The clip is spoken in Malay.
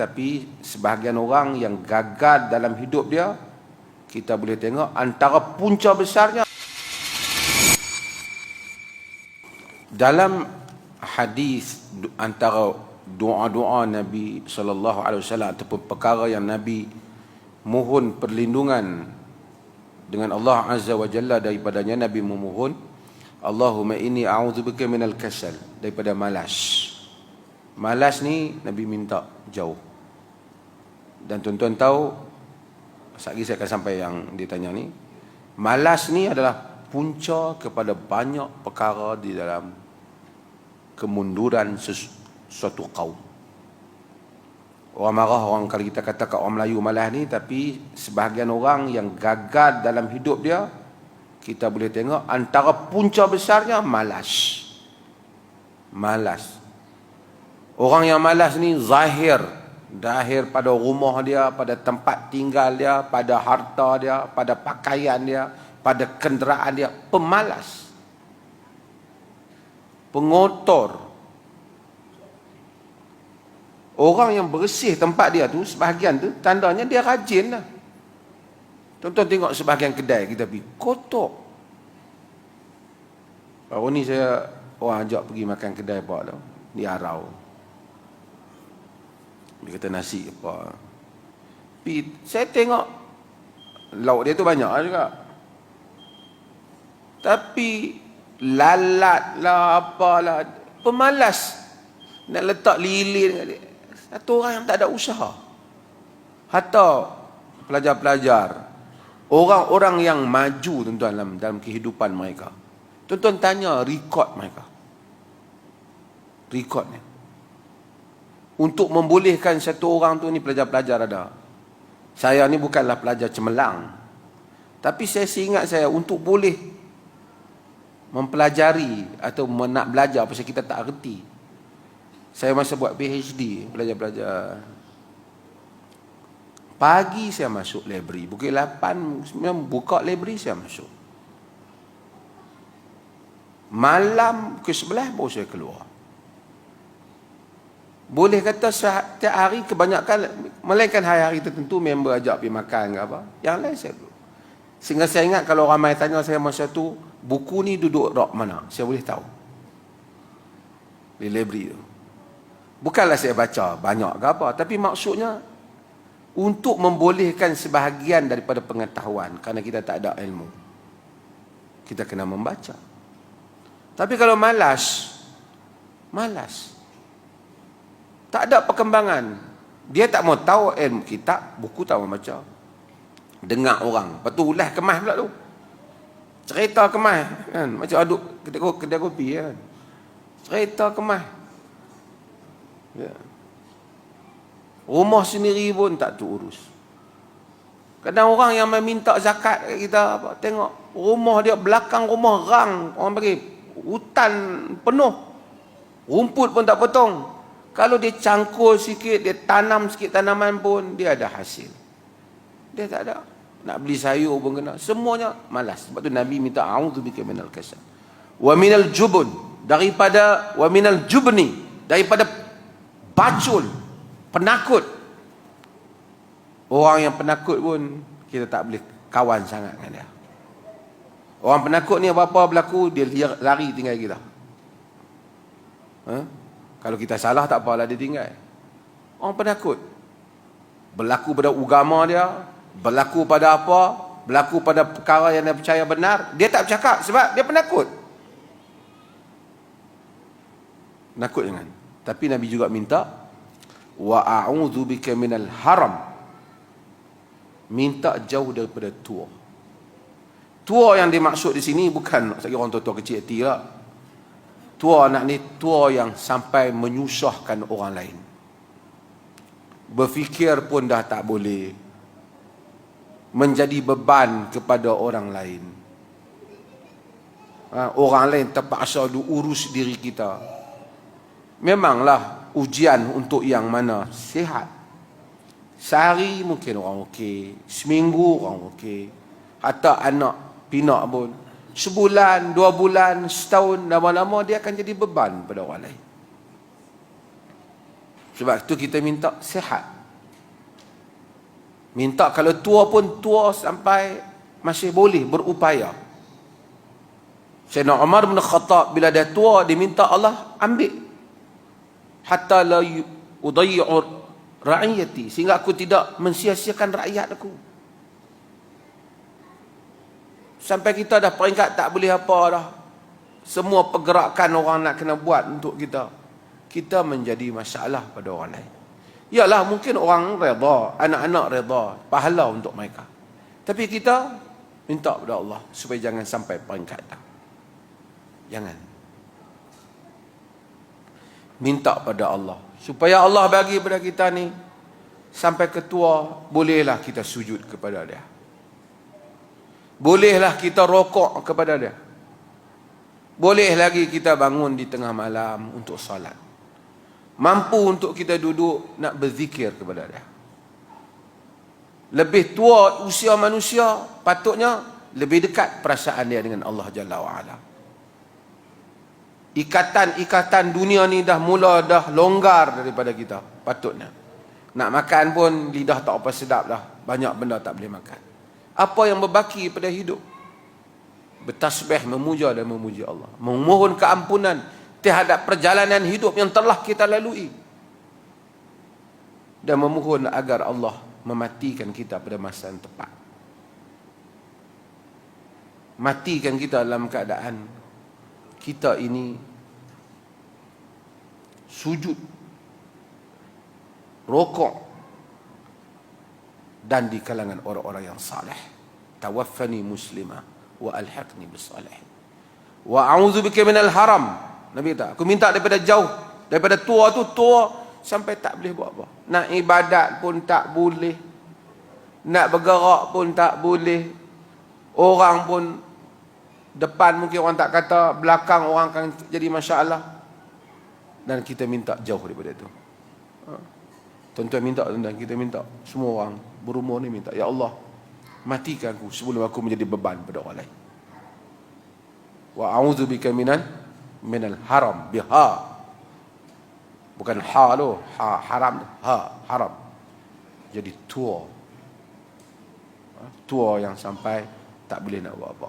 Tapi sebahagian orang yang gagal dalam hidup dia, kita boleh tengok antara punca besarnya dalam hadis antara doa-doa Nabi SAW ataupun perkara yang Nabi mohon perlindungan dengan Allah Azza wa Jalla daripadanya. Nabi memohon, Allahumma inni a'udzubika minal kasal, daripada malas. Malas ni Nabi minta jauh. Dan tuan-tuan tahu, sekali saya akan sampai yang ditanya ni, malas ni adalah punca kepada banyak perkara di dalam kemunduran suatu kaum. Orang marah, orang kalau kita kata orang Melayu malas ni, tapi sebahagian orang yang gagal dalam hidup dia, kita boleh tengok antara punca besarnya malas. Malas. Orang yang malas ni zahir pada rumah dia, pada tempat tinggal dia, pada harta dia, pada pakaian dia, pada kenderaan dia, pemalas, pengotor. Orang yang bersih tempat dia tu, sebahagian tu, tandanya dia rajin lah. Tuan-tuan tengok sebahagian kedai kita pergi, kotor. Baru ni orang ajak pergi makan kedai apa tu, di Arau. Dia kata nasi apa. Saya tengok lauk dia tu banyak juga. Tapi lalat lah, apalah, pemalas nak letak lilin kat dia. Satu orang yang tak ada usaha. Hatta pelajar-pelajar, orang-orang yang maju tuan-tuan dalam kehidupan mereka, tuan-tuan tanya rekod mereka. Rekodnya untuk membolehkan satu orang tu, ni pelajar-pelajar ada. Saya ni bukanlah pelajar cemerlang, tapi saya ingat saya untuk boleh mempelajari atau nak belajar pasal kita tak erti. Saya masa buat PhD, pelajar-pelajar, pagi saya masuk library, pukul 8 buka library saya masuk. Malam pukul 11 baru saya keluar. Boleh kata setiap hari kebanyakan, melainkan hari-hari tertentu member ajak pergi makan ke apa, yang lain saya duduk. Sehingga saya ingat kalau ramai tanya saya masa tu, buku ni duduk rak mana, saya boleh tahu di library tu. Bukanlah saya baca banyak ke apa, tapi maksudnya untuk membolehkan sebahagian daripada pengetahuan, kerana kita tak ada ilmu, kita kena membaca. Tapi kalau malas, tak ada perkembangan. Dia tak mau tahu ilmu kitab, buku tak mau baca. Dengar orang, lepas tu ulas kemas pula tu. Cerita kemas kan, macam aduk kedai kopi kan. Cerita kemas. Ya. Rumah sendiri pun tak tu urus. Kadang orang yang meminta zakat kat kita, apa, tengok rumah dia, belakang rumah rang, orang bagi hutan penuh, rumput pun tak potong. Kalau dia cangkul sikit, dia tanam sikit tanaman pun, dia ada hasil. Dia tak ada. Nak beli sayur pun kena. Semuanya malas. Sebab tu Nabi minta a'udzubika minal kasal. Wa minal jubun. Daripada, wa minal jubni. Daripada bacul. Penakut. Orang yang penakut pun, kita tak boleh kawan sangat dengan dia. Orang penakut ni apa-apa berlaku, dia lari tinggal kita. Kalau kita salah tak apalah, dia tinggal. Orang penakut. Berlaku pada agama dia, berlaku pada apa, berlaku pada perkara yang dia percaya benar, dia tak bercakap sebab dia penakut. Penakut jangan. Tapi Nabi juga minta, wa a'udzubika minal haram. Minta jauh daripada tua. Tua yang dimaksud di sini bukan lagi orang tua-tua kecil hati lah. Tua anak ni tua yang sampai menyusahkan orang lain. Berfikir pun dah tak boleh. Menjadi beban kepada orang lain. Orang lain terpaksa urus diri kita. Memanglah ujian untuk yang mana sihat. Sehari mungkin orang okey, seminggu orang okey. Hatta anak pinak pun, sebulan, 2 bulan, setahun, lama-lama dia akan jadi beban pada orang lain. Sebab itu kita minta sihat. Minta kalau tua pun tua sampai masih boleh berupaya. Sayyidina Umar bin Khattab bila dia tua, dia minta Allah ambil. Hatta la udayyi'u ra'iyati, sehingga aku tidak mensia-siakan rakyat aku. Sampai kita dah peringkat tak boleh apa dah. Semua pergerakan orang nak kena buat untuk kita. Kita menjadi masalah pada orang lain. Yalah, mungkin orang redha, anak-anak redha, pahala untuk mereka. Tapi kita minta kepada Allah supaya jangan sampai peringkat tak. Jangan. Minta pada Allah supaya Allah bagi pada kita ni sampai ketua, bolehlah kita sujud kepada dia. Bolehlah kita rokok kepada dia. Boleh lagi kita bangun di tengah malam untuk salat. Mampu untuk kita duduk nak berzikir kepada dia. Lebih tua usia manusia, patutnya lebih dekat perasaan dia dengan Allah Jalla wa'ala. Ikatan-ikatan dunia ni dah longgar daripada kita, patutnya. Nak makan pun lidah tak apa sedap dah. Banyak benda tak boleh makan. Apa yang berbaki pada hidup? Bertasbih, memuja dan memuji Allah. Memohon keampunan terhadap perjalanan hidup yang telah kita lalui. Dan memohon agar Allah mematikan kita pada masa yang tepat. Matikan kita dalam keadaan kita ini sujud, rokok, dan di kalangan orang-orang yang saleh. Tawaffani muslimah wa alhaqni bisalihin. Wa a'udzubika minal haram. Nabi kata, aku minta daripada jauh, daripada tua tu, tua sampai tak boleh buat apa. Nak ibadat pun tak boleh. Nak bergerak pun tak boleh. Orang pun depan mungkin orang tak kata, belakang orang akan jadi masalah. Dan kita minta jauh daripada itu. Tuan-tuan minta, tuan-tuan, kita minta. Semua orang berumur ni minta, ya Allah, matikan aku sebelum aku menjadi beban pada orang lain. Wa a'udzubika minal haram, biha, bukan ha tu, ha haram, ha haram. Jadi tua yang sampai tak boleh nak buat apa.